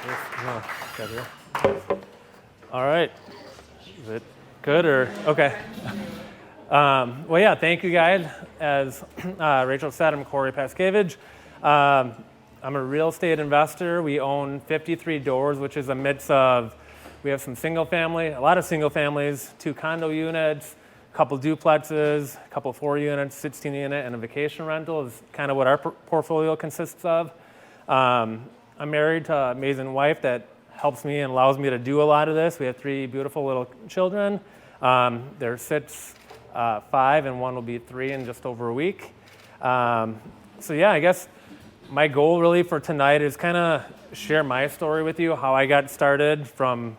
No, got here. All right. Is it good or okay? Well, yeah. Thank you, guys. As Rachel said, I'm Cory Paszkiewics. I'm a real estate investor. We own 53 doors, which is a mix of. We have some single family, a lot of single families, 2 condo units, a couple duplexes, a couple 4 units, 16 unit, and a vacation rental is kind of what our portfolio consists of. I'm married to an amazing wife that helps me and allows me to do a lot of this. We have 3 beautiful little children. They're 6, 5, and 1 will be 3 in just over a week. So yeah, I guess my goal really for tonight is kind of share my story with you, how I got started from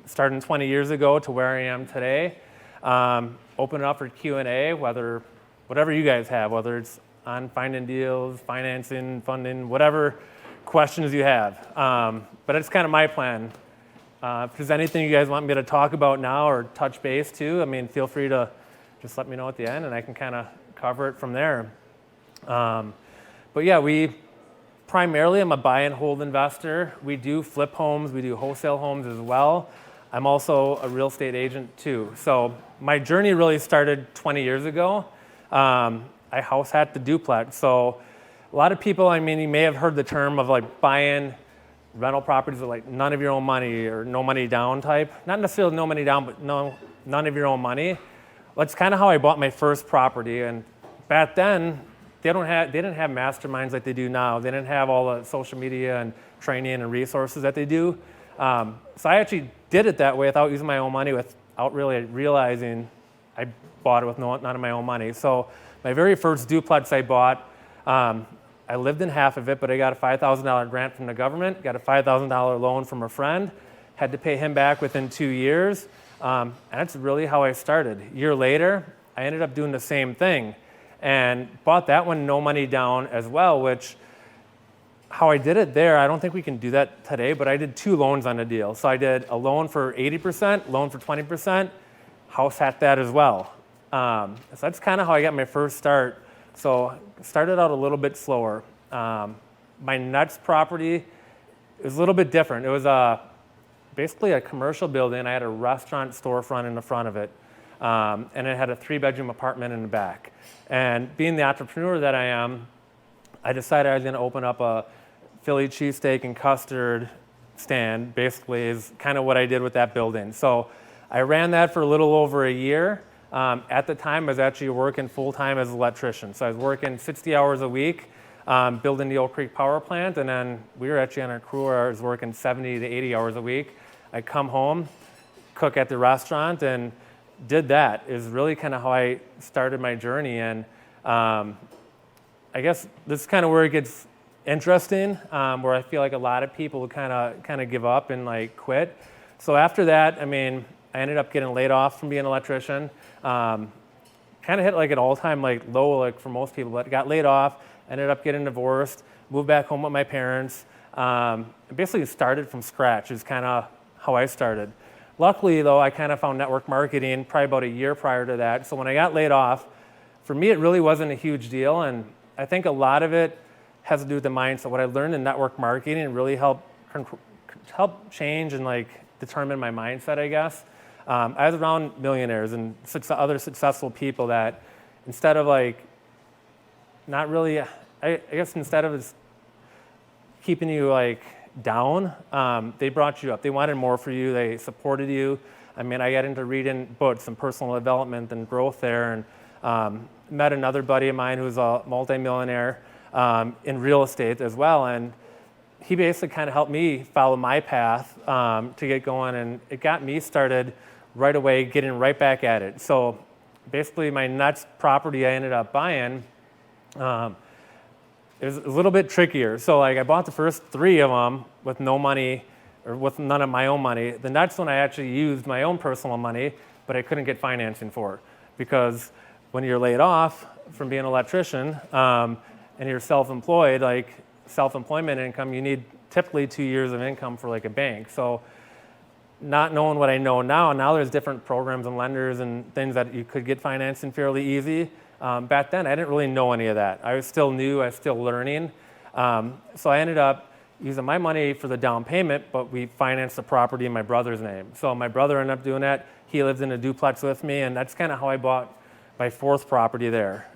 starting 20 years ago to where I am today. Open it up for Q&A, whatever you guys have, whether it's on finding deals, financing, funding, whatever questions you have. But it's kind of my plan. If there's anything you guys want me to talk about now or touch base to, I mean, feel free to just let me know at the end and I can kind of cover it from there. But yeah, primarily, I'm a buy and hold investor. We do flip homes, we do wholesale homes as well. I'm also a real estate agent too. So my journey really started 20 years ago. I house hacked the duplex. So a lot of people, I mean, you may have heard the term of like buying rental properties with like none of your own money or no money down type. Not necessarily no money down, but none of your own money. Well, that's kind of how I bought my first property. And back then, they didn't have masterminds like they do now. They didn't have all the social media and training and resources that they do. So I actually did it that way without using my own money, without really realizing I bought it with none of my own money. So my very first duplex I bought, I lived in half of it, but I got a $5,000 grant from the government, got a $5,000 loan from a friend, had to pay him back within 2 years. And that's really how I started. A year later, I ended up doing the same thing. And bought that one no money down as well, which how I did it there, I don't think we can do that today, but I did 2 loans on a deal. So I did a loan for 80%, loan for 20%, house hacked that as well. So that's kind of how I got my first start. So started out a little bit slower. My next property was a little bit different. It was basically a commercial building. I had a restaurant storefront in the front of it. And it had a 3-bedroom apartment in the back. And being the entrepreneur that I am, I decided I was going to open up a Philly cheesesteak and custard stand, basically is kind of what I did with that building. So I ran that for a little over a year. At the time, I was actually working full-time as an electrician. So I was working 60 hours a week, building the Oak Creek power plant, and then we were actually on a crew where I was working 70 to 80 hours a week. I'd come home, cook at the restaurant, and did that is really kind of how I started my journey. And I guess this is kind of where it gets interesting, where I feel like a lot of people kind of give up and like quit. So after that, I mean, I ended up getting laid off from being an electrician. Kind of hit like an all-time like low, like for most people, but got laid off, ended up getting divorced, moved back home with my parents. Basically started from scratch is kind of how I started. Luckily, though, I kind of found network marketing probably about a year prior to that. So when I got laid off, for me, it really wasn't a huge deal. And I think a lot of it has to do with the mindset. What I learned in network marketing really helped change and like determine my mindset, I guess. I was around millionaires and other successful people that instead of like, not really, I guess instead of keeping you like down, they brought you up. They wanted more for you. They supported you. I mean, I got into reading books and personal development and growth there, and met another buddy of mine who's a multimillionaire in real estate as well. And he basically kind of helped me follow my path to get going, and it got me started right away, getting right back at it. So basically, my next property I ended up buying, it was a little bit trickier. So like I bought the first 3 of them with no money or with none of my own money. The next one I actually used my own personal money, but I couldn't get financing for, because when you're laid off from being an electrician and you're self-employed, like self-employment income, you need typically 2 years of income for like a bank. So not knowing what I know now there's different programs and lenders and things that you could get financing fairly easy. Back then, I didn't really know any of that. I was still new, I was still learning. So I ended up using my money for the down payment, but we financed the property in my brother's name. So my brother ended up doing that. He lives in a duplex with me, and that's kind of how I bought my fourth property there.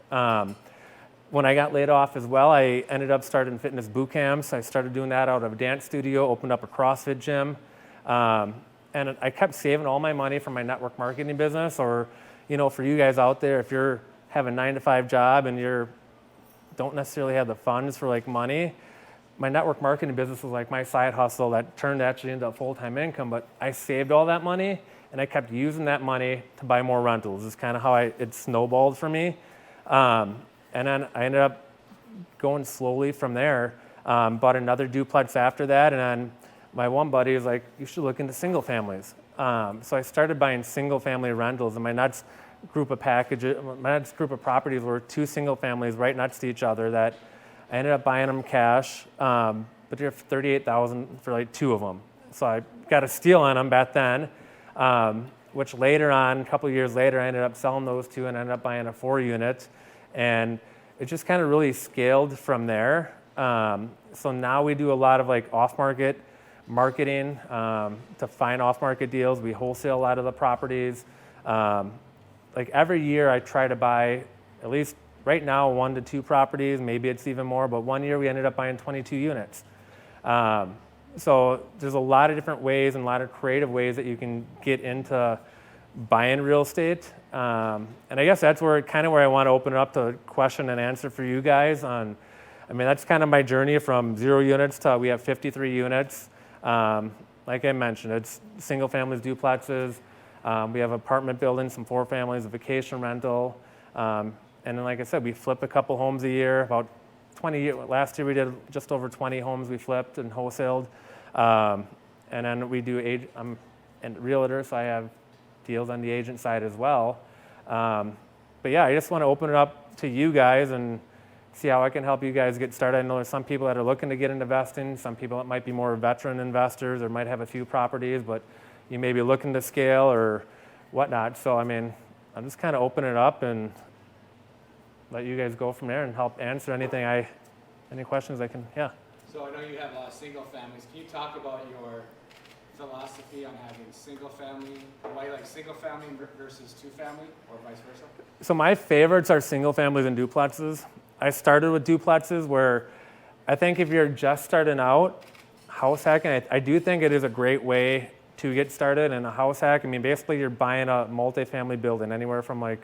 When I got laid off as well, I ended up starting fitness boot camps. I started doing that out of a dance studio, opened up a CrossFit gym. And I kept saving all my money from my network marketing business, or, for you guys out there, if you're have a 9-to-5 job and you don't necessarily have the funds for like money, my network marketing business was like my side hustle that turned actually into a full-time income, but I saved all that money and I kept using that money to buy more rentals. It's kind of how it snowballed for me. And then I ended up going slowly from there, bought another duplex after that, and then my one buddy was like, you should look into single families. So I started buying single family rentals, and my next group of properties were 2 single families right next to each other that I ended up buying them cash, but they're $38,000 for like 2 of them. So I got a steal on them back then, which later on, a couple of years later, I ended up selling those 2 and ended up buying a 4-unit. And it just kind of really scaled from there. So now we do a lot of like off-market marketing to find off-market deals. We wholesale a lot of the properties. Like every year I try to buy at least right now 1 to 2 properties, maybe it's even more, but one year we ended up buying 22 units. So there's a lot of different ways and a lot of creative ways that you can get into buying real estate. And I guess that's where I want to open it up to question and answer for you guys on, that's kind of my journey from 0 units to we have 53 units. Like I mentioned, it's single families, duplexes. We have apartment buildings, some 4 families, a vacation rental. And then, like I said, we flip a couple homes a year, about 20. Last year we did just over 20 homes we flipped and wholesaled. And then we do I'm a realtor, so I have deals on the agent side as well. But yeah, I just want to open it up to you guys and see how I can help you guys get started. I know there's some people that are looking to get into investing, some people that might be more veteran investors or might have a few properties, but you may be looking to scale or whatnot. So I'm just kind of open it up and let you guys go from there and help answer any questions I can, yeah. So I know you have single families. Can you talk about your philosophy on having single family, why you like single family versus 2 family or vice versa? So my favorites are single families and duplexes. I started with duplexes where I think if you're just starting out, house hacking, I do think it is a great way to get started. And a house hack, basically you're buying a multifamily building anywhere from I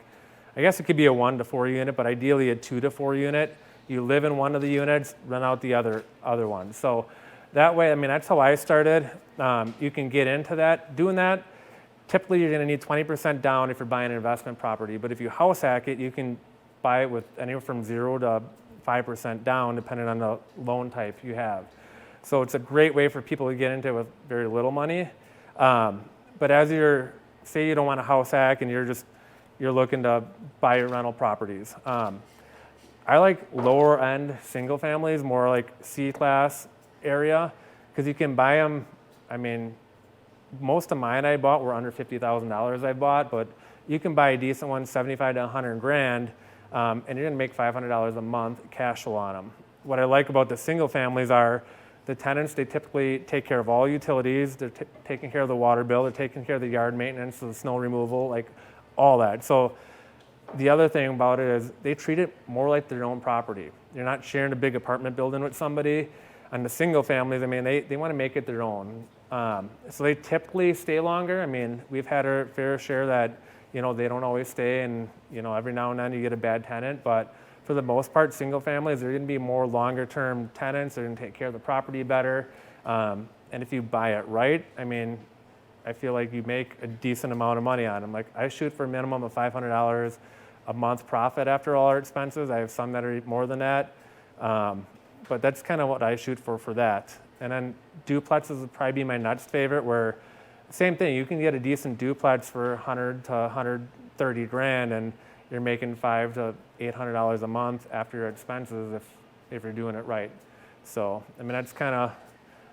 guess it could be a 1 to 4 unit, but ideally a 2 to 4 unit. You live in one of the units, rent out the other one. So that way, that's how I started. You can get into that. Doing that, typically you're going to need 20% down if you're buying an investment property. But if you house hack it, you can buy it with anywhere from 0 to 5% down, depending on the loan type you have. So it's a great way for people to get into it with very little money. But as say you don't want a house hack and you're looking to buy rental properties. I like lower end single families, more like C-class area, because you can buy them. Most of mine I bought were under $50,000 I bought, but you can buy a decent one, 75 to 100 grand, and you're gonna make $500 a month cash flow on them. What I like about the single families are the tenants, they typically take care of all utilities, they're taking care of the water bill, they're taking care of the yard maintenance, the snow removal, like all that. So the other thing about it is they treat it more like their own property. You're not sharing a big apartment building with somebody. And the single families, they want to make it their own. So they typically stay longer. We've had our fair share that, they don't always stay, and, every now and then you get a bad tenant. But for the most part, single families, they're going to be more longer term tenants. They're going to take care of the property better. And if you buy it right, I feel like you make a decent amount of money on them. Like I shoot for a minimum of $500 a month profit after all our expenses. I have some that are more than that. But that's kind of what I shoot for that. And then duplexes would probably be my next favorite, where same thing, you can get a decent duplex for 100 to 130 grand and you're making $500 to $800 a month after your expenses if you're doing it right. So, that's kind of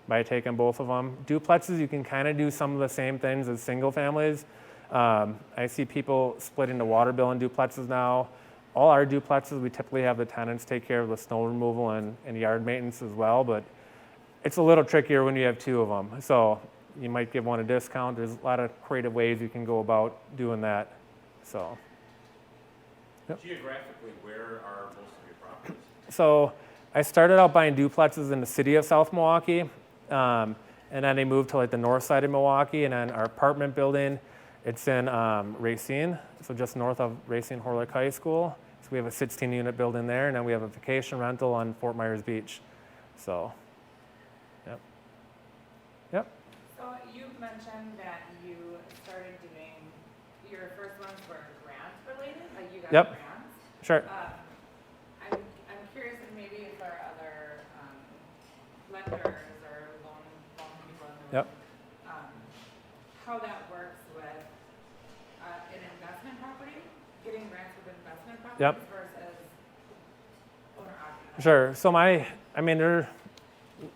my take on both of them. Duplexes, you can kind of do some of the same things as single families. I see people splitting the water bill in duplexes now. All our duplexes, we typically have the tenants take care of the snow removal and yard maintenance as well, but it's a little trickier when you have two of them. So you might give one a discount. There's a lot of creative ways you can go about doing that. So. Yep. Geographically, where are most of your properties? So I started out buying duplexes in the city of South Milwaukee, and then I moved to like the north side of Milwaukee, and then our apartment building, it's in Racine, so just north of Racine Horlick High School. So we have a 16-unit building there, and then we have a vacation rental on Fort Myers Beach. So, yep. Yep. So you mentioned that you started doing, your first ones were grant related, like you got Yep. grants. Sure. I'm curious if maybe if there are other lenders or loan people in the Yep. room, how that works with an investment property, getting grants with investment properties Yep. versus owner occupied. Sure. So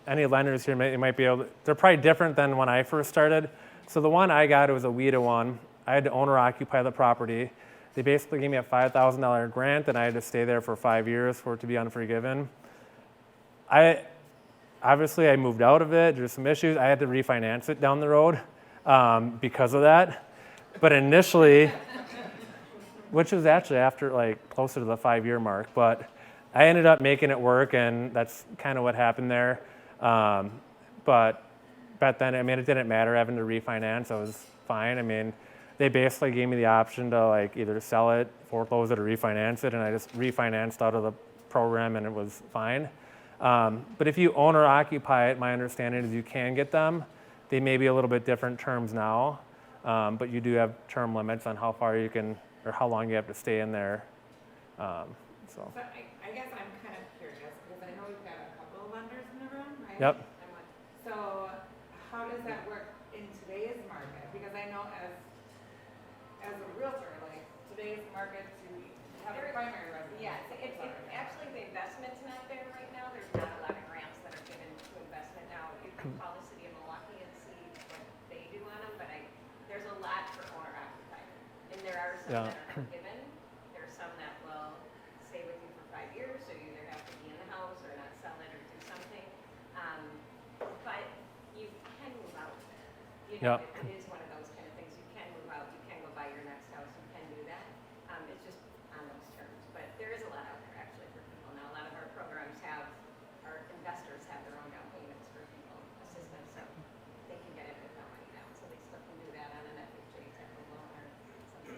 any lenders here might be able to, they're probably different than when I first started. So the one I got, it was a WIDA one. I had to owner occupy the property. They basically gave me a $5,000 grant, and I had to stay there for 5 years for it to be unforgiven. Obviously I moved out of it. There's some issues. I had to refinance it down the road because of that. But initially, which was actually after like closer to the 5-year mark, but I ended up making it work, and that's kind of what happened there. But back then, I mean, it didn't matter having to refinance. I was fine. I mean, they basically gave me the option to like either sell it, foreclose it, or refinance it, and I just refinanced out of the program, and it was fine. But if you own or occupy it, my understanding is you can get them. They may be a little bit different terms now, but you do have term limits on how far you can, or how long you have to stay in there. So I guess I'm kind of curious because I know we've got a couple of lenders in the room, right? Yep. So how does that work in today's market? Because I know as a realtor, like today's market to have a primary residence. Yeah, it's actually the investment's not there right now. There's not a lot of grants that are given to investment now. You can call the city of Milwaukee and see what they do on them, but there's a lot for owner occupied. And there are some Yeah. that are not given. There's some that will stay with you for 5 years, so you either have to be in the house or not sell it or do something. But you can move out of it. You know, Yeah. it is one of those kind of things. You can move out, you can go buy your next house, you can do that. It's just on those terms. But there is a lot out there actually for people now. A lot of our programs our investors have their own down payments for people, assistance, so they can get it without money down. So they still can do that on an FHA type of loan or something.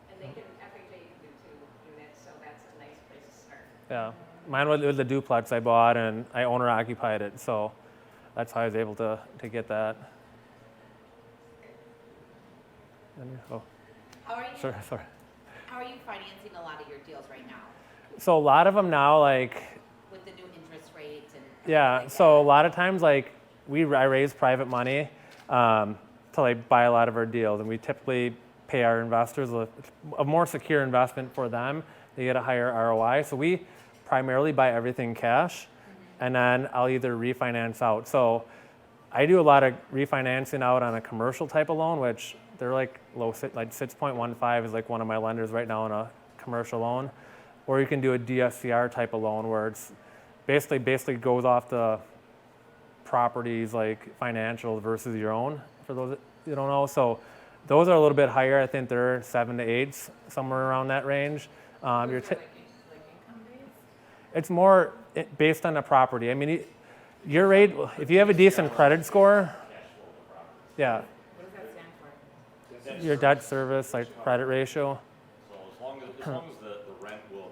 And FHA you can do 2 units, so that's a nice place to start. Yeah, mine was the duplex I bought, and I owner occupied it, so that's how I was able to get that. Oh, How are you? sorry. How are you financing a lot of your deals right now So a lot of them now, like, with the new interest rates and? yeah. everything like So a that? lot of times, like, I raise private money to like buy a lot of our deals, and we typically pay our investors a more secure investment for them. They get a higher ROI. So we primarily buy everything cash, and then I'll either refinance out. So I do a lot of refinancing out on a commercial type of loan, which they're like low, like 6.15 is like one of my lenders right now on a commercial loan. Or you can do a DSCR type of loan where it's basically goes off the properties like financial versus your own, for those that you don't know. So those are a little bit higher. I think they're 7 to 8, somewhere around that range. Those are like income based? It's more based on the property. I mean, your rate, if you have a decent credit score, yeah, What does that stand for? your debt service, like credit ratio, So as long as the rent will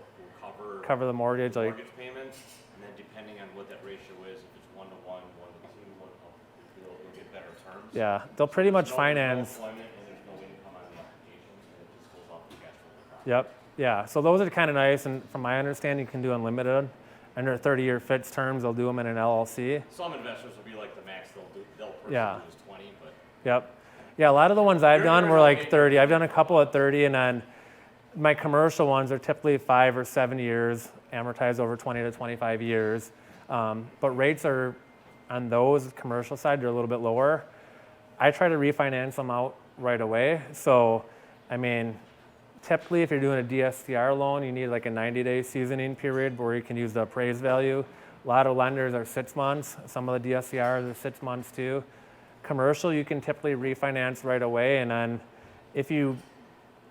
cover the mortgage, like, mortgage payments, and then depending on what that ratio is, if it's 1 to 1, 1 to 2, you'll get better terms. yeah, they'll pretty much There's no finance. employment and there's no income on the applications, and it just goes off the cash flow of the property. Yep, yeah. So those are kind of nice, and from my understanding, you can do unlimited. Under 30-year fixed terms, they'll do them in an LLC. Some investors will be like the max they'll purchase Yeah. is 20, but Yep. Yeah, a lot of the ones I've done were like 30. I've done a couple at 30, and then my commercial ones are typically 5 or 7 years, amortized over 20 to 25 years. But rates are, on those commercial side, they're a little bit lower. I try to refinance them out right away. So, I mean, typically if you're doing a DSCR loan, you need like a 90-day seasoning period where you can use the appraised value. A lot of lenders are 6 months. Some of the DSCRs are 6 months too. Commercial, you can typically refinance right away, and then if you,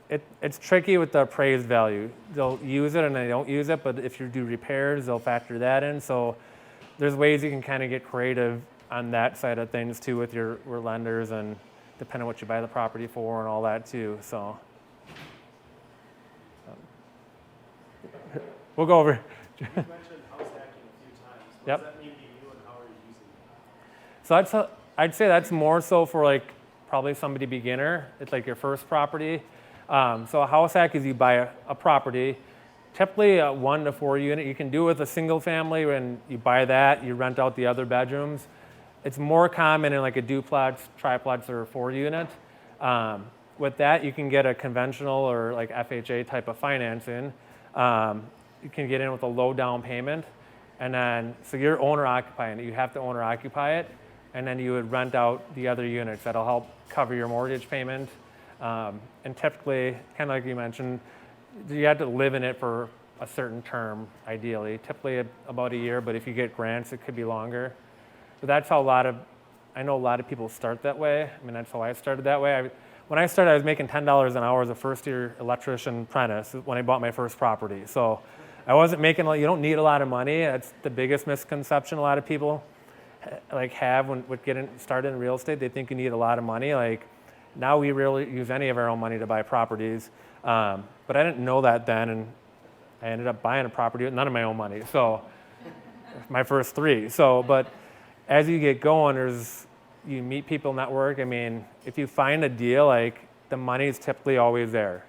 it's tricky with the appraised value. They'll use it and they don't use it, but if you do repairs, they'll factor that in. So there's ways you can kind of get creative on that side of things too with your lenders, and depending on what you buy the property for and all that too. So we'll go over. You mentioned house hacking a few times. What Yep. does that mean to you, and how are you using it? So I'd say that's more so for like probably somebody beginner. It's like your first property. So a house hack is you buy a property, typically a 1 to 4 unit. You can do it with a single family, and you buy that, you rent out the other bedrooms. It's more common in like a duplex, triplex, or a 4 unit. With that, you can get a conventional or like FHA type of financing. You can get in with a low down payment, and then so you're owner occupying it. You have to owner occupy it, and then you would rent out the other units. That'll help cover your mortgage payment. And typically, kind of like you mentioned, you have to live in it for a certain term, ideally. Typically about a year, but if you get grants, it could be longer. But that's how I know a lot of people start that way. I mean, that's how I started that way. When I started, I was making $10 an hour as a first-year electrician apprentice when I bought my first property. So I wasn't making, you don't need a lot of money. That's the biggest misconception a lot of people like have when getting started in real estate. They think you need a lot of money. Like now we rarely use any of our own money to buy properties. But I didn't know that then, and I ended up buying a property with none of my own money. So my first 3. So, but as you get going, you meet people, network. I mean, if you find a deal, like the money is typically always there.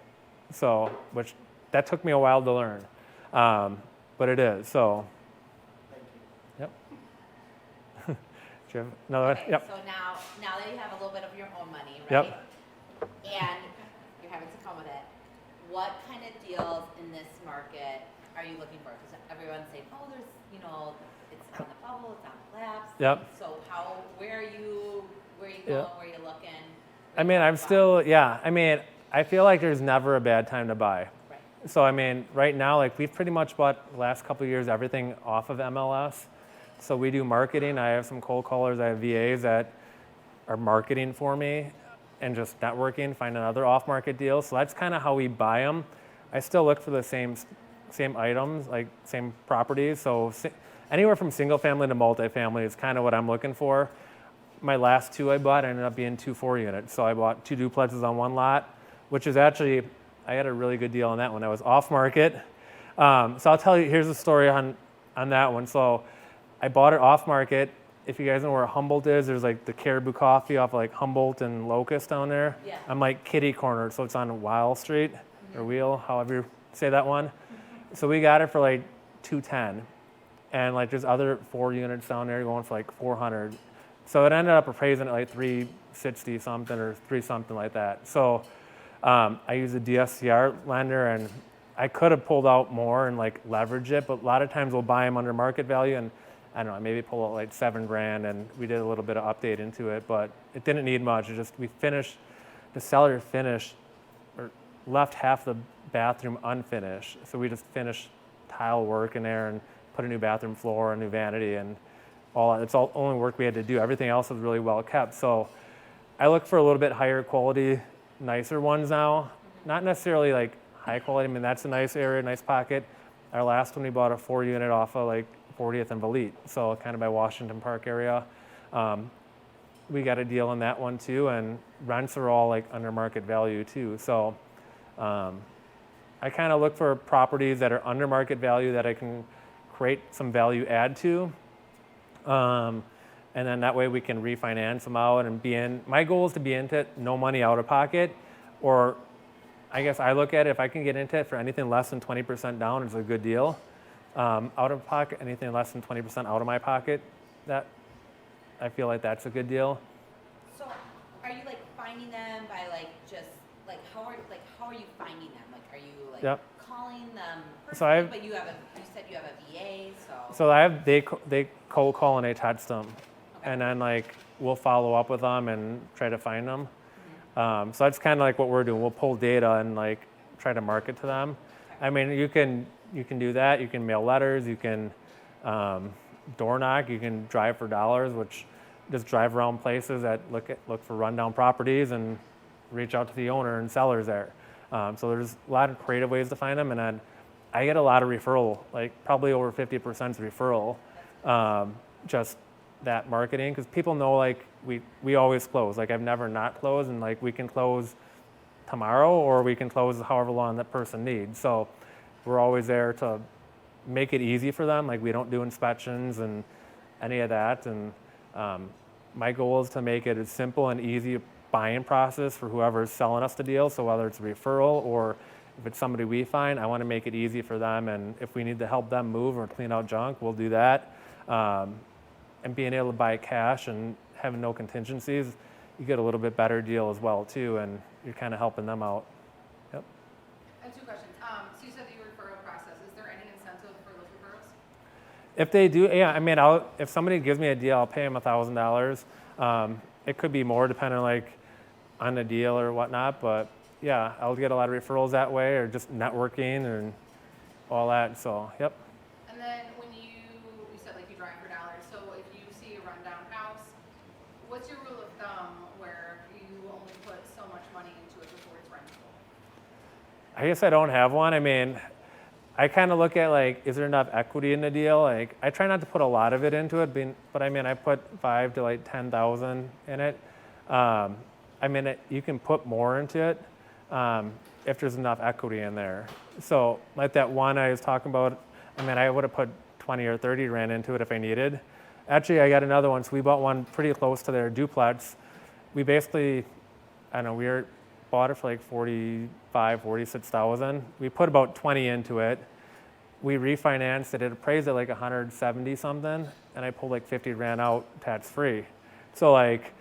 So, which that took me a while to learn, but it is. So, yep. Do you have another one? Okay, Yep. so now that you have a little bit of your own money, right? Yep. And you're having to come with it, what kind of deals in this market are you looking for? Because everyone's saying, oh, there's, it's on the bubble, it's on the collapse. Yep. So where are you going, Yep. where are you looking? I mean, I mean, I feel like there's never a bad time to buy. Right. So, I mean, right now, like we've pretty much bought the last couple of years everything off of MLS. So we do marketing. I have some cold callers. I have VAs that are marketing for me and just networking, finding other off-market deals. So that's kind of how we buy them. I still look for the same items, like same properties. So anywhere from single family to multifamily is kind of what I'm looking for. My last 2 I bought ended up being 2 4 units. So I bought 2 duplexes on 1 lot, which is actually, I had a really good deal on that one. I was off market. So I'll tell you, here's a story on that one. So I bought it off market. If you guys know where Humboldt is, there's like the Caribou Coffee off like Humboldt and Locust down there. Yeah. I'm like kitty cornered, so it's on Weil Street or Wheel, however you say that one. So we got it for like $210, and like there's other 4 units down there going for like $400. So it ended up appraising at like $360 something or $3 something like that. So I used a DSCR lender, and I could have pulled out more and like leverage it, but a lot of times we'll buy them under market value, and I don't know, maybe pull out like $7,000, and we did a little bit of update into it, but it didn't need much. It just, the seller finished or left half the bathroom unfinished. So we just finished tile work in there and put a new bathroom floor, a new vanity, and it's all only work we had to do. Everything else was really well kept. So I look for a little bit higher quality, nicer ones now. Not necessarily like high quality. I mean, that's a nice area, nice pocket. Our last one, we bought a 4 unit off of like 40th and Valete, so kind of by Washington Park area. We got a deal on that one too, and rents are all like under market value too. So I kind of look for properties that are under market value that I can create some value add to. And then that way we can refinance them out and be in. My goal is to be into it, no money out of pocket, or I guess I look at it, if I can get into it for anything less than 20% down, it's a good deal. Out of pocket, anything less than 20% out of my pocket, that I feel like that's a good deal. So are you like finding them by like just like how are you finding them? Like are you like Yep. calling them So personally, but you said you have a VA, so So they cold call and they text them, Okay. and then like we'll follow up with them and try to find them. So that's kind of like what we're doing. We'll pull data and like try to market to them. I mean, you can do that. You can mail letters. You can door knock. You can drive for dollars, which just drive around places that look for rundown properties and reach out to the owner and sellers there. So there's a lot of creative ways to find them, and then I get a lot of referral, like probably over 50% is referral, just that marketing, because people know like we always close. Like I've never not closed, and like we can close tomorrow or we can close however long that person needs. So we're always there to make it easy for them. Like we don't do inspections and any of that. And my goal is to make it as simple and easy buying process for whoever's selling us the deal. So whether it's a referral or if it's somebody we find, I want to make it easy for them. And if we need to help them move or clean out junk, we'll do that. And being able to buy cash and having no contingencies, you get a little bit better deal as well too, and you're kind of helping them out. Yep. I have two questions. So you said the referral process. Is there any incentive for those referrals? If they do, yeah, I mean, if somebody gives me a deal, I'll pay them $1,000. It could be more depending on the deal or whatnot, but yeah, I'll get a lot of referrals that way, or just networking and all that. So, yep. And then when you said like you drive for dollars, so if you see a rundown house, what's your rule of thumb where you only put so much money into it before it's rentable? I guess I don't have one. I mean, I kind of look at like, is there enough equity in the deal? Like, I try not to put a lot of it into it, but I mean, I put 5 to like 10,000 in it. I mean, you can put more into it if there's enough equity in there. So like that one I was talking about, I mean, I would have put 20 or 30 grand into it if I needed. Actually, I got another one. So we bought one pretty close to their duplex. We basically, I don't know, bought it for like 45, 46,000. We put about 20 into it. We refinanced it. It appraised at like 170 something, and I pulled like 50 grand out tax free. So like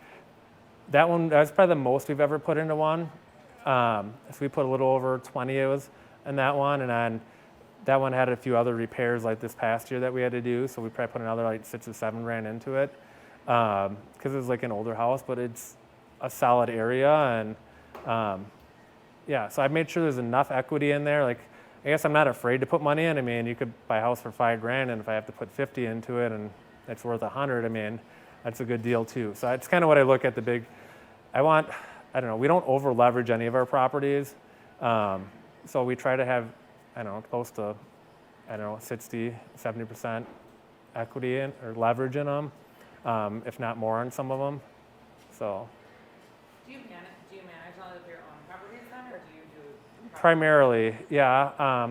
that one, that's probably the most we've ever put into one. So we put a little over 20 it was in that one, and then that one had a few other repairs like this past year that we had to do. So we probably put another like 6 or 7 grand into it because it was like an older house, but it's a solid area. And yeah, so I made sure there's enough equity in there. Like, I guess I'm not afraid to put money in. I mean, you could buy a house for 5 grand, and if I have to put 50 into it and it's worth 100, I mean, that's a good deal too. So it's kind of what I look at the big, I don't know, we don't over leverage any of our properties. So we try to have, I don't know, close to, 60, 70% equity in or leverage in them, if not more on some of them. So. Do you manage all of your own properties then, or do you do? Primarily, yeah.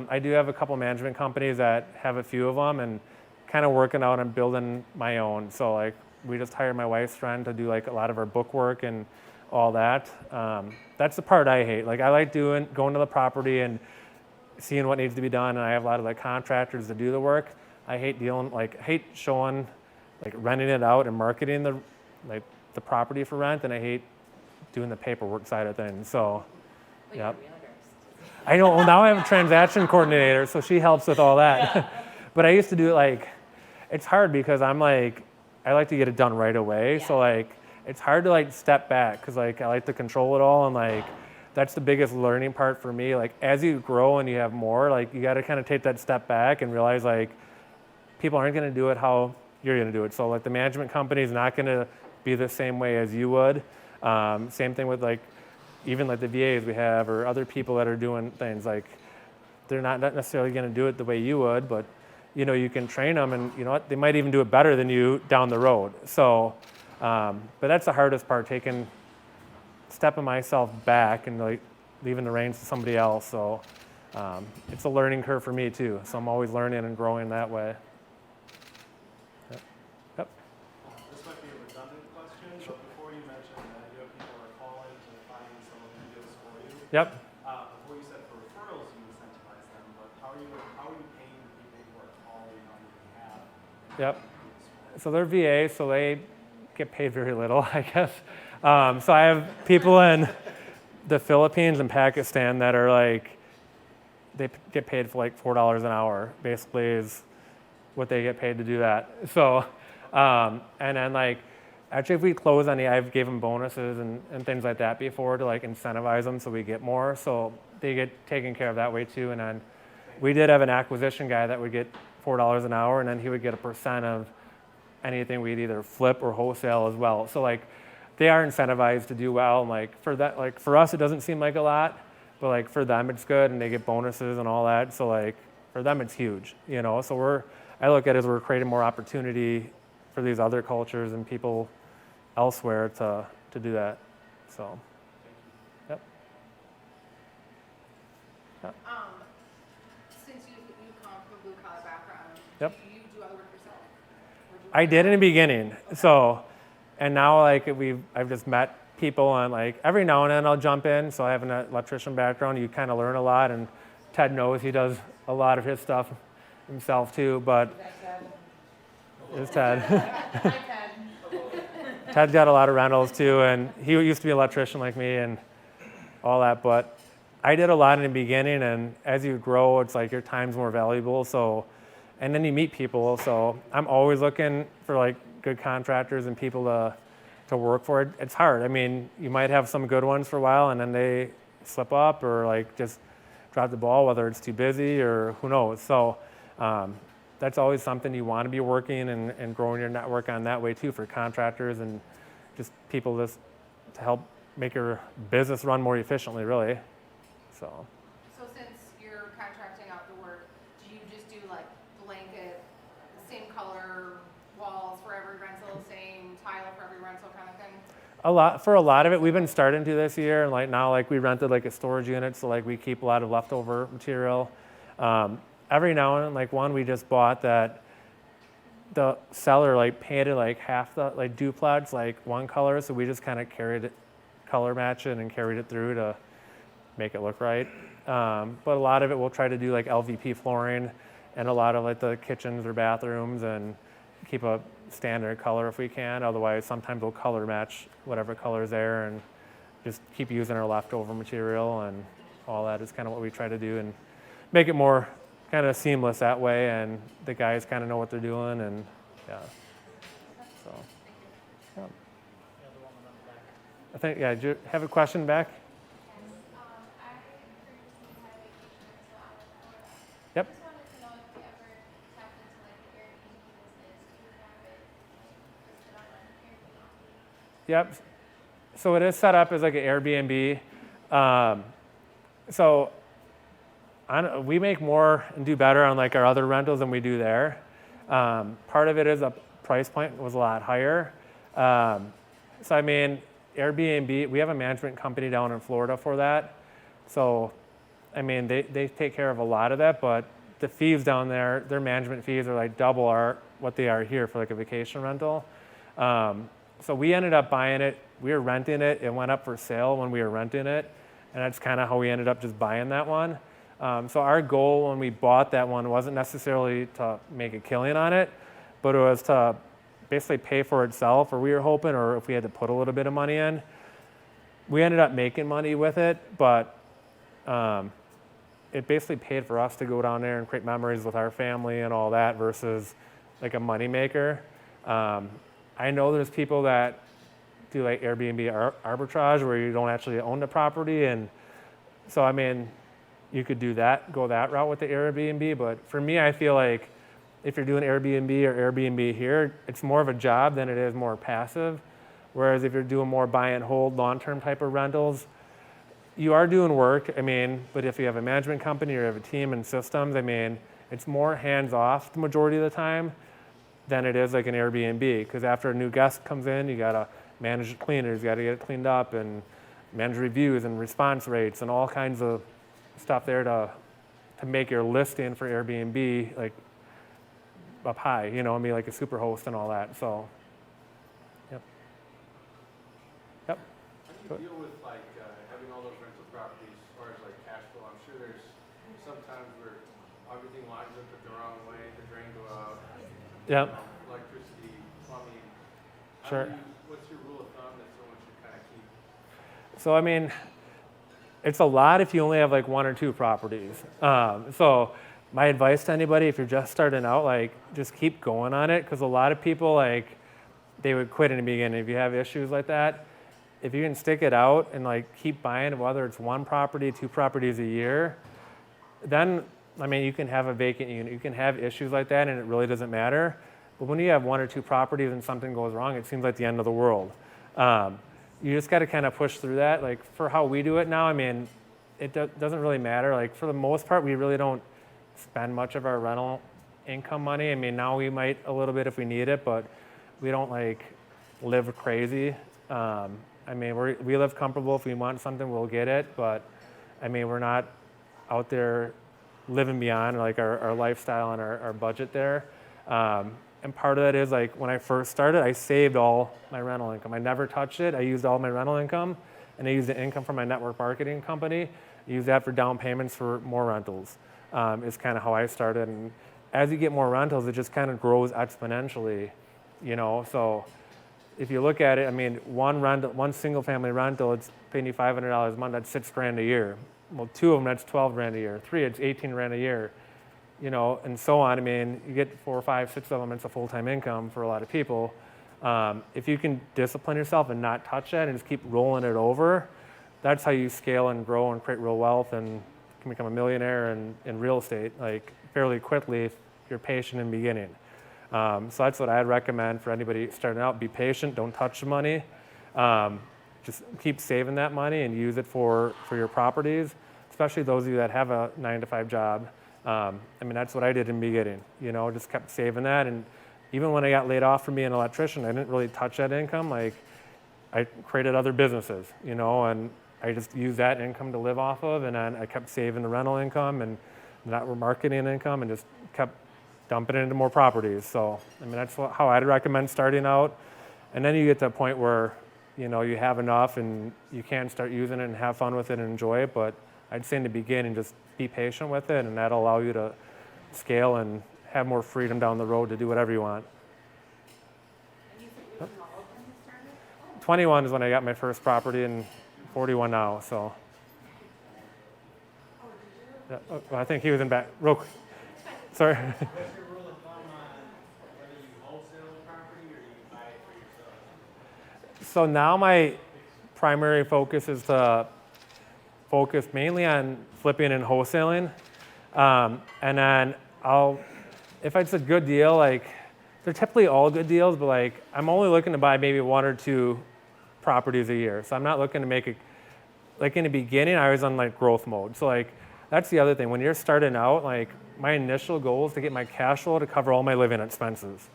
I do have a couple management companies that have a few of them, and kind of working out and building my own. So like, we just hired my wife's friend to do like a lot of our book work and all that. That's the part I hate. Like I like going to the property and seeing what needs to be done, and I have a lot of like contractors that do the work. I hate showing, like renting it out and marketing the property for rent, and I hate doing the paperwork side of things. So, yeah. I know. Well, now I have a transaction coordinator, so she helps with all that. Yeah. But I used to do it like, it's hard because I'm like, I like to get it done right away. Yeah. So like, it's hard to like step back because like I like to control it all, and like that's the biggest learning part for me. Like as you grow and you have more, like you got to kind of take that step back and realize like people aren't going to do it how you're going to do it. So like the management company is not going to be the same way as you would. Same thing with like even like the VAs we have or other people that are doing things. Like they're not necessarily going to do it the way you would, but you can train them, and you know what, they might even do it better than you down the road. So, but that's the hardest part, stepping myself back and like leaving the reins to somebody else. So it's a learning curve for me too. So I'm always learning and growing that way. Yep. This might be a redundant question, but before you mentioned that you have people are calling to find some of the deals for you. Yep. Before you said for referrals you incentivize them, but how are you paying the people who are calling on your behalf? Yep. So they're VA, so they get paid very little, I guess. So I have people in the Philippines and Pakistan that are like, they get paid for like $4 an hour, basically is what they get paid to do that. So, and then like, actually if we close on I've gave them bonuses and things like that before to like incentivize them so we get more. So they get taken care of that way too. And then we did have an acquisition guy that would get $4 an hour, and then he would get a percent of anything we'd either flip or wholesale as well. So like they are incentivized to do well. And like for that, like for us, it doesn't seem like a lot, but like for them, it's good and they get bonuses and all that. So like for them, it's huge, you know? So I look at it as we're creating more opportunity for these other cultures and people elsewhere to do that. So, yep. Since you come from a blue collar background, Yep. do you do other work yourself? Or do you I did in the beginning. So, and now like I've just met people and like every now and then I'll jump in. So I have an electrician background. You kind of learn a lot, and Ted knows he does a lot of his stuff himself too. But it's Ted. Ted's got a lot of rentals too, and he used to be an electrician like me and all that. But I did a lot in the beginning, and as you grow, it's like your time's more valuable. So, and then you meet people. So I'm always looking for like good contractors and people to work for. It's hard. I mean, you might have some good ones for a while, and then they slip up or like just drop the ball, whether it's too busy or who knows. So that's always something you want to be working and growing your network on that way too, for contractors and just people just to help make your business run more efficiently, really. So since you're contracting out the work, do you just do like blanket, same color walls for every rental, same tile for every rental kind of thing? for a lot of it, we've been starting to this year, and like now, like we rented like a storage unit, so like we keep a lot of leftover material. Every now and then, like one we just bought that the seller like painted like half the like duplex like one color, so we just kind of color match it and carried it through to make it look right. But a lot of it we'll try to do like LVP flooring, and a lot of like the kitchens or bathrooms, and keep a standard color if we can. Otherwise, sometimes we'll color match whatever color is there and just keep using our leftover material, and all that is kind of what we try to do and make it more kind of seamless that way, and the guys kind of know what they're doing, and yeah. So, yeah. I think, yeah, do you have a question back? Yep. Yep. So it is set up as like an Airbnb. We make more and do better on like our other rentals than we do there. Part of it is a price point was a lot higher. So I mean, Airbnb, we have a management company down in Florida for that. So, I mean, they take care of a lot of that, but the fees down there, their management fees are like double what they are here for like a vacation rental. So we ended up buying it. We were renting it. It went up for sale when we were renting it, and that's kind of how we ended up just buying that one. So our goal when we bought that one wasn't necessarily to make a killing on it, but it was to basically pay for itself, or we were hoping, or if we had to put a little bit of money in. We ended up making money with it, but it basically paid for us to go down there and create memories with our family and all that versus like a moneymaker. I know there's people that do like Airbnb arbitrage where you don't actually own the property, and so I mean, you could do that, go that route with the Airbnb, but for me, I feel like if you're doing Airbnb or Airbnb here, it's more of a job than it is more passive. Whereas if you're doing more buy and hold, long-term type of rentals, you are doing work, I mean, but if you have a management company or you have a team and systems, I mean, it's more hands-off the majority of the time than it is like an Airbnb, because after a new guest comes in, you gotta manage the cleaners, you gotta get it cleaned up and manage reviews and response rates and all kinds of stuff there to make your listing for Airbnb like up high, you know, I mean, like a super host and all that. So, yep. How do you deal with like having all those rental properties as far as like cash flow? I'm sure there's sometimes where everything lines up the wrong way, the drain go out, Yep. Electricity, plumbing. Sure. What's your rule of thumb that someone should kind of keep? So, I mean, it's a lot if you only have like one or two properties. So my advice to anybody, if you're just starting out, like just keep going on it, because a lot of people like they would quit in the beginning if you have issues like that. If you can stick it out and like keep buying, whether it's one property, two properties a year, then I mean you can have a vacant unit, you can have issues like that, and it really doesn't matter. But when you have 1 or 2 properties and something goes wrong, it seems like the end of the world. You just got to kind of push through that. Like for how we do it now, I mean, it doesn't really matter. Like for the most part, we really don't spend much of our rental income money. I mean, now we might a little bit if we need it, but we don't like live crazy. I mean, we live comfortable. If we want something, we'll get it. But I mean, we're not out there living beyond like our lifestyle and our budget there. And part of that is like when I first started, I saved all my rental income. I never touched it. I used all my rental income, and I used the income from my network marketing company. I used that for down payments for more rentals. Is kind of how I started. And as you get more rentals, it just kind of grows exponentially, you know. So if you look at it, I mean, one single family rental, it's paying you $500 a month. That's $6,000 a year. Well, 2 of them, that's $12,000 a year. 3, it's $18,000 a year. You know, and so on. I mean, you get 4, 5, 6 of them, it's a full-time income for a lot of people. If you can discipline yourself and not touch that and just keep rolling it over, that's how you scale and grow and create real wealth and can become a millionaire in real estate, like fairly quickly if you're patient in the beginning. So that's what I'd recommend for anybody starting out. Be patient, don't touch the money. Just keep saving that money and use it for your properties, especially those of you that have a 9-to-5 job. I mean, that's what I did in the beginning, you know, just kept saving that. And even when I got laid off from being an electrician, I didn't really touch that income. Like, I created other businesses, you know, and I just used that income to live off of. And then I kept saving the rental income and network marketing income and just kept dumping it into more properties. So, I mean, that's how I'd recommend starting out. And then you get to a point where, you know, you have enough and you can start using it and have fun with it and enjoy it. But I'd say in the beginning, just be patient with it, and that'll allow you to scale and have more freedom down the road to do whatever you want. And you said you were how old when you started? 21 is when I got my first property, and 41 now, so. Yeah, well, I think he was in back. Real quick. Sorry. What's your rule of thumb on whether you wholesale a property or you buy it for yourself? So now my primary focus is to focus mainly on flipping and wholesaling. And then if it's a good deal, like they're typically all good deals, but like I'm only looking to buy maybe 1 or 2 properties a year. So I'm not looking to make it, like in the beginning, I was on like growth mode. So like that's the other thing. When you're starting out, like my initial goal is to get my cash flow to cover all my living expenses.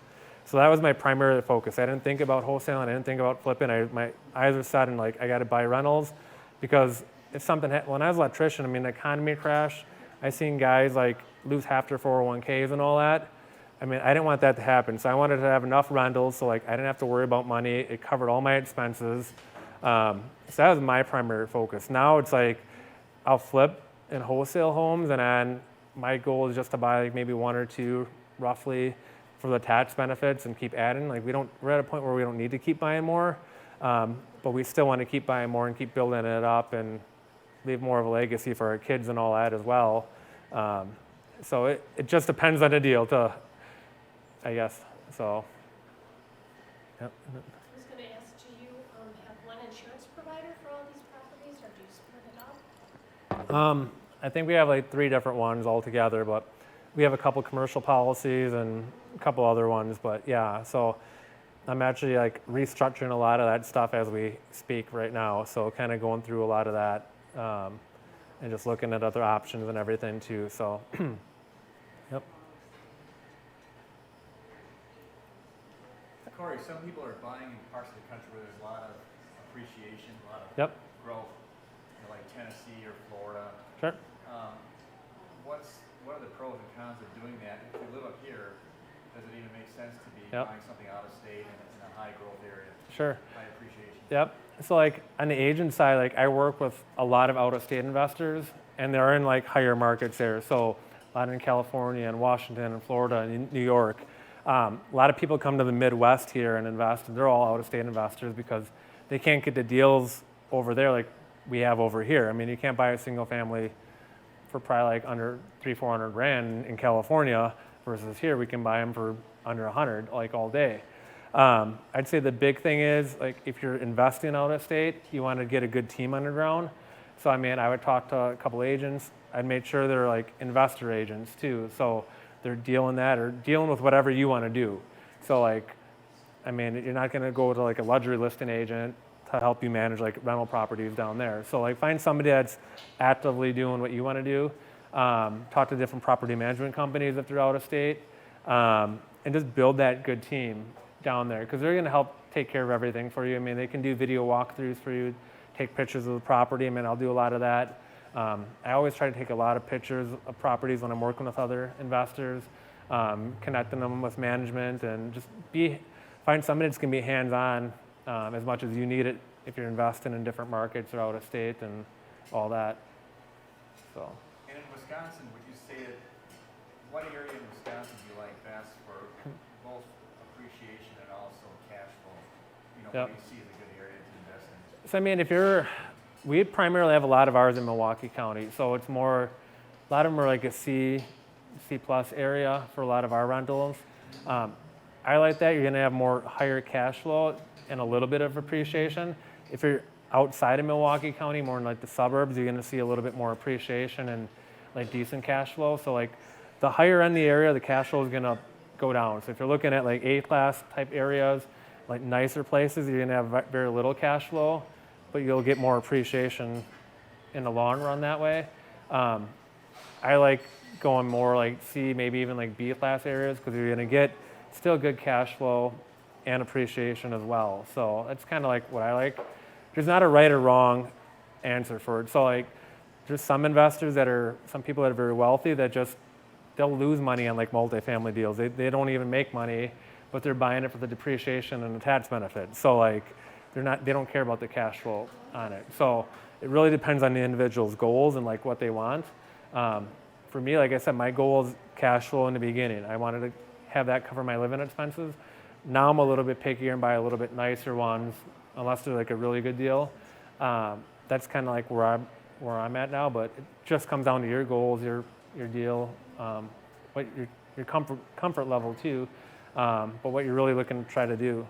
So that was my primary focus. I didn't think about wholesaling. I didn't think about flipping. My eyes were set on like I got to buy rentals because if something, when I was an electrician, I mean, the economy crashed. I seen guys like lose half their 401ks and all that. I mean, I didn't want that to happen. So I wanted to have enough rentals so like I didn't have to worry about money. It covered all my expenses. So that was my primary focus. Now it's like I'll flip and wholesale homes, and then my goal is just to buy like maybe 1 or 2 roughly for the tax benefits and keep adding. Like we're at a point where we don't need to keep buying more, but we still want to keep buying more and keep building it up and leave more of a legacy for our kids and all that as well. So it just depends on the deal too, I guess. So, yep. I was going to ask, do you have one insurance provider for all these properties, or do you split it up? I think we have like 3 different ones altogether, but we have a couple commercial policies and a couple other ones. But yeah, so I'm actually like restructuring a lot of that stuff as we speak right now. So kind of going through a lot of that and just looking at other options and everything too. So, yep. Cory, some people are buying in parts of the country where there's a lot of appreciation, a lot of Yep. growth, like Tennessee or Florida. Sure. What are the pros and cons of doing that? If you live up here, does it even make sense to be Yep. buying something out of state in a high growth area? Sure. High appreciation. Yep. So like on the agent side, like I work with a lot of out-of-state investors, and they're in like higher markets there. So a lot in California and Washington and Florida and New York. A lot of people come to the Midwest here and invest, and they're all out-of-state investors because they can't get the deals over there like we have over here. I mean, you can't buy a single family for probably like under $300,000-400,000 grand in California versus here we can buy them for under 100 like all day. I'd say the big thing is like if you're investing out of state, you want to get a good team underground. So I mean, I would talk to a couple agents. I'd make sure they're like investor agents too. So they're dealing that or dealing with whatever you want to do. So like, I mean, you're not going to go to like a luxury listing agent to help you manage like rental properties down there. So like find somebody that's actively doing what you want to do. Talk to different property management companies if they're out of state, and just build that good team down there because they're going to help take care of everything for you. I mean, they can do video walkthroughs for you, take pictures of the property. I mean, I'll do a lot of that. I always try to take a lot of pictures of properties when I'm working with other investors, connecting them with management, and just find somebody that's going to be hands-on as much as you need it if you're investing in different markets or out of state and all that. So. And in Wisconsin, would you say that, what area in Wisconsin do you like best for both appreciation and also cash flow? You know, Yep. what do you see as a good area to invest in? So I mean, we primarily have a lot of ours in Milwaukee County, so it's more, a lot of them are like a C plus area for a lot of our rentals. I like that. You're going to have more higher cash flow and a little bit of appreciation. If you're outside of Milwaukee County, more in like the suburbs, you're going to see a little bit more appreciation and like decent cash flow. So like the higher end the area, the cash flow is going to go down. So if you're looking at like A-class type areas, like nicer places, you're going to have very little cash flow, but you'll get more appreciation in the long run that way. I like going more like C, maybe even like B-class areas because you're going to get still good cash flow and appreciation as well. So that's kind of like what I like. There's not a right or wrong answer for it. So like there's some investors some people that are very wealthy that they'll lose money on like multifamily deals. They don't even make money, but they're buying it for the depreciation and the tax benefit. So like they don't care about the cash flow on it. So it really depends on the individual's goals and like what they want. For me, like I said, my goal is cash flow in the beginning. I wanted to have that cover my living expenses. Now I'm a little bit pickier and buy a little bit nicer ones, unless they're like a really good deal. That's kind of like where I'm at now, but it just comes down to your goals, your deal, what your comfort level too, but what you're really looking to try to do.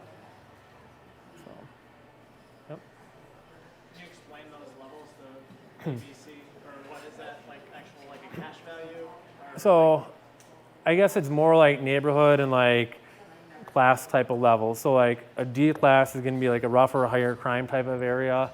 So, yep. Can you explain those levels, the ABC, or what is that, like actual like a cash value? So I guess it's more like neighborhood and like class type of level. So like a D class is going to be like a rougher, higher crime type of area,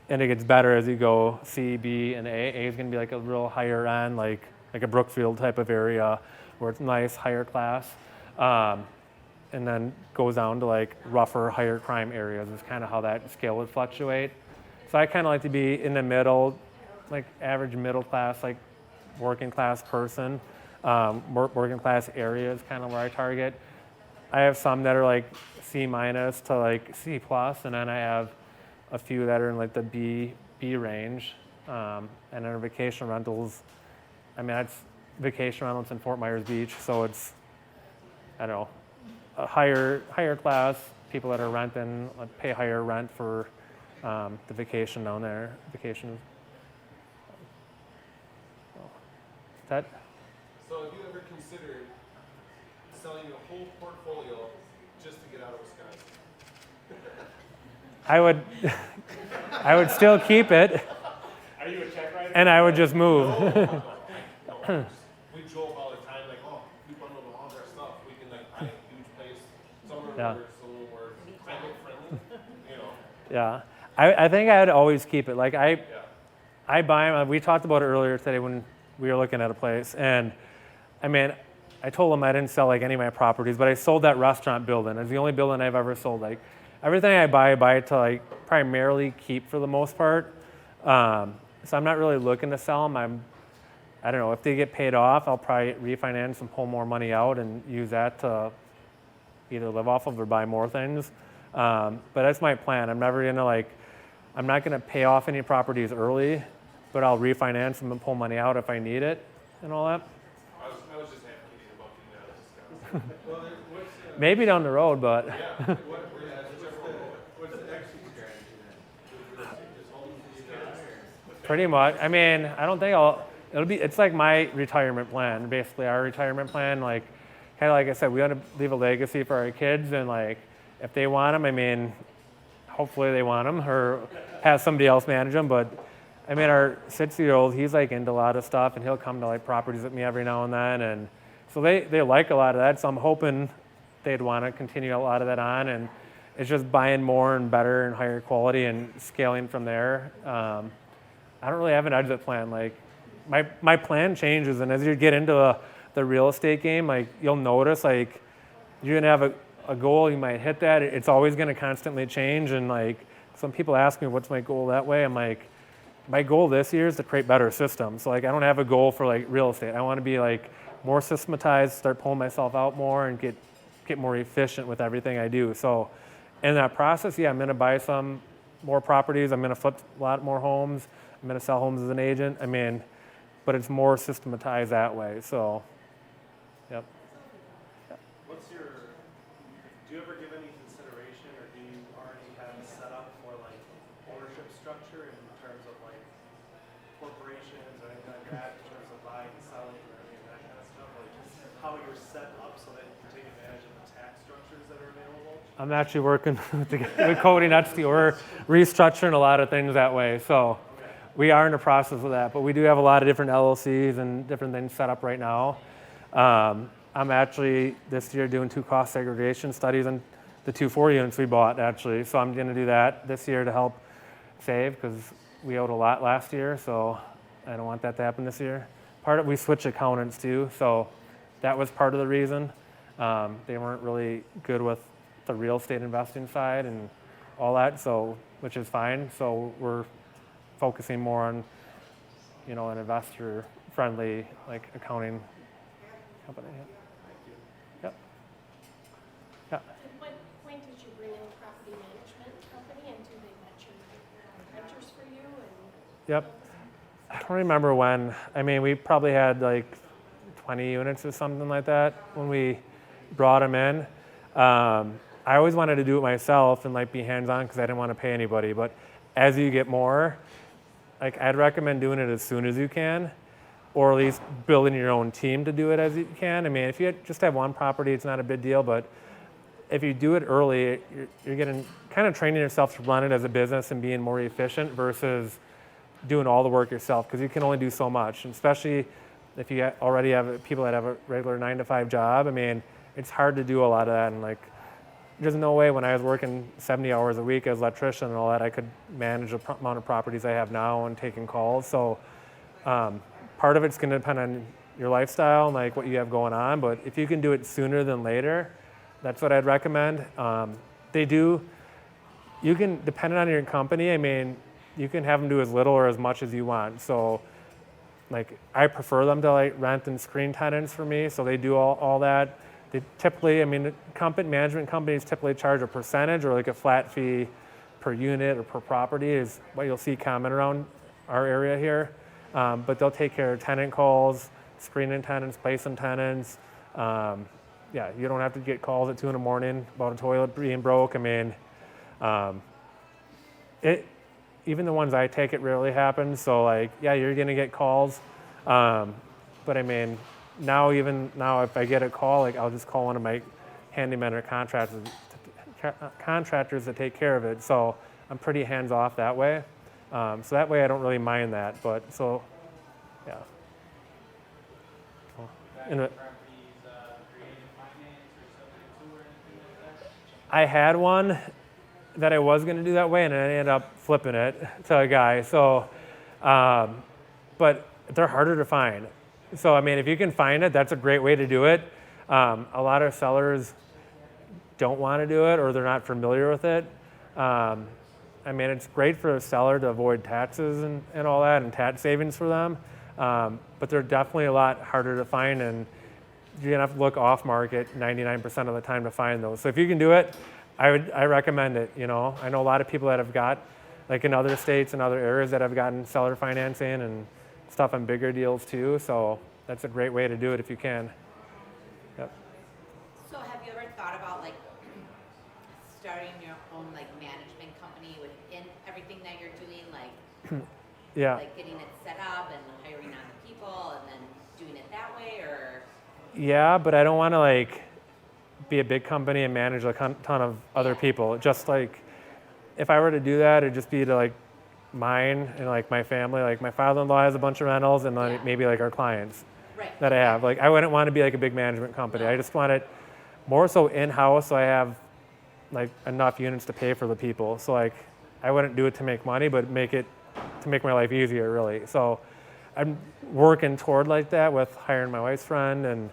and it gets better as you go C, B, and A. A is going to be like a real higher end, like a Brookfield type of area where it's nice, higher class, and then goes down to like rougher, higher crime areas is kind of how that scale would fluctuate. So I kind of like to be in the middle, like average middle class, like working class person. Working class area is kind of where I target. I have some that are like C minus to like C plus, and then I have a few that are in like the B range. And then vacation rentals, I mean, that's vacation rentals in Fort Myers Beach, so it's, I don't know, a higher class, people that are renting, pay higher rent for the vacation down there, vacation. Ted? So have you ever considered selling your whole portfolio just to get out of Wisconsin? I would still keep it. Are you a check writer? And I would just move. No. We joke all the time, like, oh, we bundle all our stuff. We can like buy a huge place somewhere Yeah. where it's a little more climate friendly, you know. Yeah, I think I'd always keep it. Like I buy them. We talked about it earlier today when we were looking at a place, and I mean, I told them I didn't sell like any of my properties, but I sold that restaurant building. It's the only building I've ever sold. Like everything I buy it to like primarily keep for the most part. So I'm not really looking to sell them. I don't know, if they get paid off, I'll probably refinance and pull more money out and use that to either live off of or buy more things. But that's my plan. I'm not gonna pay off any properties early, but I'll refinance them and pull money out if I need it and all that. I was just advocating about getting out of Wisconsin. Maybe down the road, but. What's the exit strategy then? Just hold them to the account? Pretty much. I mean, I don't think it's like my retirement plan, basically our retirement plan. Like, kind of like I said, we want to leave a legacy for our kids, and like, if they want them, I mean, hopefully they want them, or have somebody else manage them. But I mean, our 60-year-old, he's like into a lot of stuff, and he'll come to like properties with me every now and then, and so they like a lot of that. So I'm hoping they'd want to continue a lot of that on, and it's just buying more and better and higher quality and scaling from there. I don't really have an exit plan. Like my plan changes, and as you get into the real estate game, like you'll notice like you're gonna have a goal, you might hit that. It's always gonna constantly change, and like some people ask me what's my goal that way. I'm like, my goal this year is to create better systems. So like I don't have a goal for like real estate. I want to be like more systematized, start pulling myself out more, and get more efficient with everything I do. So in that process, yeah, I'm gonna buy some more properties. I'm gonna flip a lot more homes. I'm gonna sell homes as an agent. I mean, but it's more systematized that way. So, yep. Do you ever give any consideration, or do you already have a setup for like ownership structure in terms of like corporations or anything like that, in terms of buying and selling or any of that kind of stuff? Like just how you're set up so that you can take advantage of the tax structures that are available? I'm actually working with Cory Nutsty. We're restructuring a lot of things that way. So we are in the process of that, but we do have a lot of different LLCs and different things set up right now. I'm actually this year doing 2 cost segregation studies on the 2 4 units we bought actually. So I'm going to do that this year to help save, because we owed a lot last year. So I don't want that to happen this year. We switched accountants too. So that was part of the reason. They weren't really good with the real estate investing side and all that. So, which is fine. So we're focusing more on, an investor friendly like accounting company. Yep. Yeah. At what point did you bring in a property management company, and do they match your renters for you? Yep. I don't remember when. I mean, we probably had like 20 units or something like that when we brought them in. I always wanted to do it myself and like be hands-on because I didn't want to pay anybody. But as you get more, like I'd recommend doing it as soon as you can, or at least building your own team to do it as you can. I mean, if you just have one property, it's not a big deal, but if you do it early, you're getting kind of training yourself to run it as a business and being more efficient versus doing all the work yourself, because you can only do so much, and especially if you already have people that have a regular 9-to-5 job. I mean, it's hard to do a lot of that, and like, there's no way when I was working 70 hours a week as an electrician and all that, I could manage the amount of properties I have now and taking calls. So part of it's going to depend on your lifestyle and like what you have going on. But if you can do it sooner than later, that's what I'd recommend. You can, depending on your company, I mean, you can have them do as little or as much as you want. So like I prefer them to like rent and screen tenants for me. So they do all that. They typically, I mean, management companies typically charge a percentage or like a flat fee per unit or per property is what you'll see common around our area here. But they'll take care of tenant calls, screening tenants, placing tenants. Yeah, you don't have to get calls at 2 in the morning about a toilet being broke. I mean, even the ones I take, it rarely happens. So like, yeah, you're gonna get calls. But I mean, now if I get a call, like I'll just call one of my handyman or contractors to take care of it. So I'm pretty hands off that way. So that way I don't really mind that. But so, yeah. I had one that I was going to do that way, and I ended up flipping it to a guy. So, but they're harder to find. So, I mean, if you can find it, that's a great way to do it. A lot of sellers don't want to do it, or they're not familiar with it. I mean, it's great for a seller to avoid taxes and all that, and tax savings for them. But they're definitely a lot harder to find, and you're gonna have to look off market 99% of the time to find those. So if you can do it, I recommend it. I know a lot of people that have got, like in other states and other areas, that have gotten seller financing and stuff on bigger deals too. So that's a great way to do it if you can. Yep. So have you ever thought about like starting your own like management company within everything that you're doing, like yeah, like getting it set up and hiring on the people and then doing it that way, or? Yeah, but I don't want to like be a big company and manage a ton of other people. Just like if I were to do that, it'd just be to like mine and like my family. Like my father-in-law has a bunch of rentals, and then maybe like our clients that I have. Like I wouldn't want to be like a big management company. No. I just want it. more so in-house, so I have like enough units to pay for the people. So like I wouldn't do it to make money, but make it to make my life easier, really. So I'm working toward like that with hiring my wife's friend, and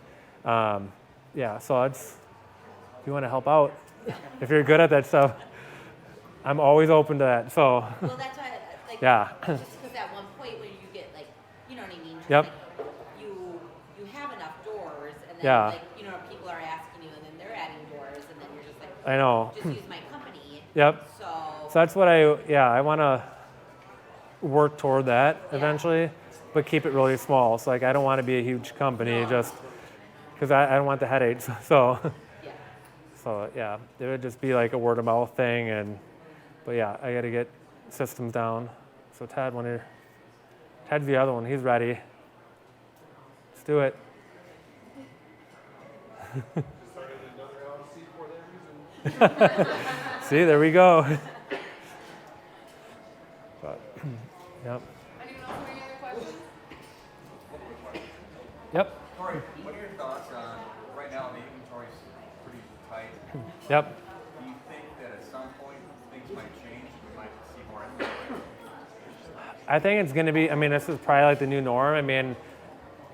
yeah. So it's, if you want to help out, if you're good at that stuff, I'm always open to that. So Well, that's why, like, yeah. just because at one point when you get like, you know what I mean? Just Yep. like, you have enough doors, and then Yeah. like, you know, people are asking you, and then they're adding doors, and then you're just like, I know. just use my company. Yep. So So that's what I want to work toward that Yeah. eventually, but keep it really small. So like I don't want to be a huge company No. just because I don't want the headaches. So yeah. so yeah, it would just be like a word of mouth thing, but yeah, I got to get systems down. So Ted's the other one. He's ready. Let's do it. Started another LLC for that reason. See, there we go. But, yep. Anyone else have any other questions? Yep. Cory, what are your thoughts on, right now the inventory's pretty tight. Yep. Do you think that at some point things might change, we might see more inventory? I think it's going to be, I mean, this is probably like the new norm. I mean,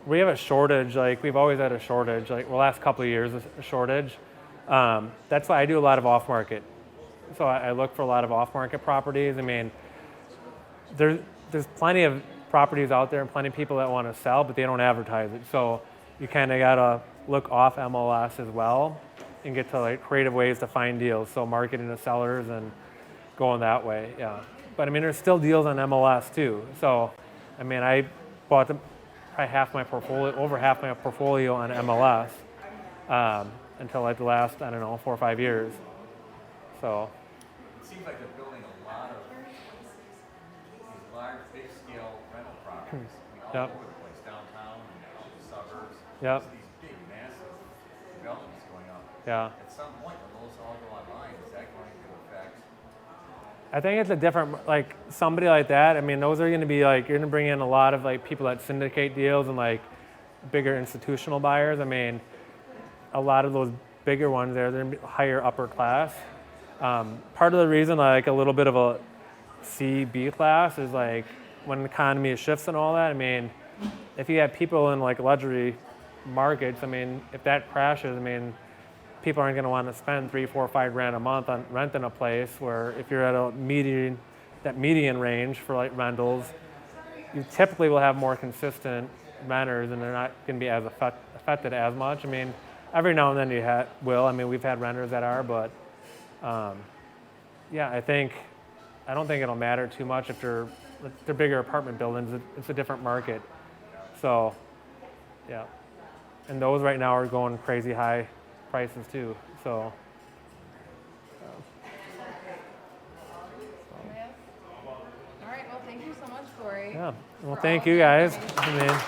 we have a shortage, like we've always had a shortage, like the last couple of years, a shortage. That's why I do a lot of off-market. So I look for a lot of off-market properties. I mean, there's plenty of properties out there and plenty of people that want to sell, but they don't advertise it. So you kind of got to look off MLS as well and get to like creative ways to find deals. So marketing to sellers and going that way, yeah. But I mean, there's still deals on MLS too. So, I mean, I bought probably over half my portfolio on MLS until like the last, I don't know, 4 or 5 years. So, It seems like they're building a lot of these large, big-scale rental properties. I mean, all Yep. over the place, downtown and out in the suburbs. Yep. Just these big, massive developments going up. yeah. At some point, when those all go online, is that going to affect? I think it's a different, like somebody like that, I mean, those are going to be like, you're going to bring in a lot of like people that syndicate deals and like bigger institutional buyers. I mean, a lot of those bigger ones they're going to be higher upper class. Part of the reason like a little bit of a C, B class is like when the economy shifts and all that, I mean, if you have people in like luxury markets, I mean, if that crashes, I mean, people aren't going to want to spend $3, $4, $5 a month on renting a place. Where if you're at that median range for like rentals, you typically will have more consistent renters, and they're not going to be as affected as much. I mean, every now and then you will. I mean, we've had renters that are, but yeah, I don't think it'll matter too much if they're bigger apartment buildings. It's a different market. So, yeah, and those right now are going crazy high prices too. So. All right, well, thank you so much, Cory. Yeah. Well, for thank all you the guys. information. I mean.